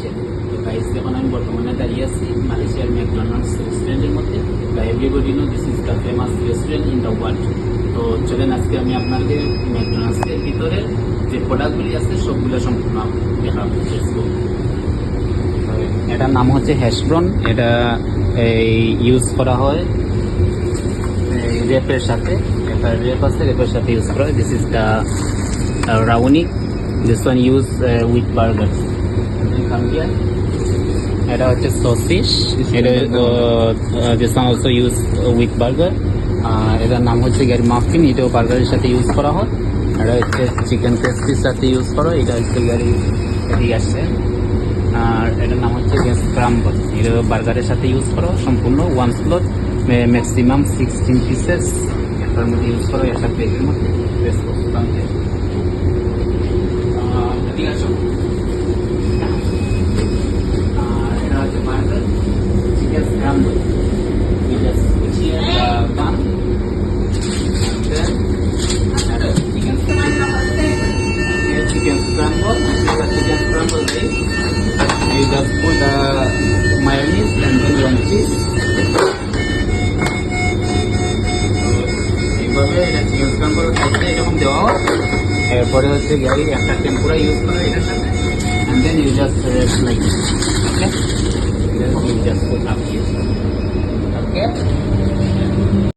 Malaysia. তো guys এখন আমি বর্তমানে দাঁড়িয়ে আছি মালয়েশিয়ার ম্যাকডোনাল্ডস রেস্টুরেন্টের মধ্যে। Everybody know this is the famous restaurant in the world. তো চলেন আজকে আমি আপনাকে ম্যাকডোনাল্ডসের ভিতরে যে প্রোডাক্টগুলি আছে সবগুলো সম্পূর্ণ দেখাবো। এটার নাম হচ্ছে হ্যাশব্রন। এটা ইউজ করা হয় রেপের সাথে, একটা রেপ আছে, রেপের সাথে ইউজ করা হয়। This is the brownie, this one use with burger. এটা হচ্ছে সসিস, এটা this one also use with burger. এটার নাম হচ্ছে গ্যারি মাফিন, এটাও বার্গারের সাথে ইউজ করা হয়। এটা হচ্ছে চিকেন পেস্ট্রির সাথে ইউজ করা, এটা হচ্ছে গ্যারি এটি আসছে। আর এটার নাম হচ্ছে স্ক্রাম্বল, এটা বার্গারের সাথে ইউজ করা সম্পূর্ণ ওয়ান স্লট, ম্যাক্সিমাম 16 পিসেস এটার মধ্যে ইউজ করা। একটা প্লেটের মধ্যে বেশ প্রস্তুত আনতে ঠিক আছে। আর এটা হচ্ছে burger, chicken scramble, bun, chicken scramble. Chicken scramble base. You just put the mayonnaise and then one cheese. এইভাবে এটা চিকেন স্ক্রাম্বল খাইতে এরকম দেওয়া হয়। এরপরে হচ্ছে গাড়ি একটা টেম্পুরা ইউজ করে এটার সাথে, and then you just like this. Okay, then you just put up here. Okay.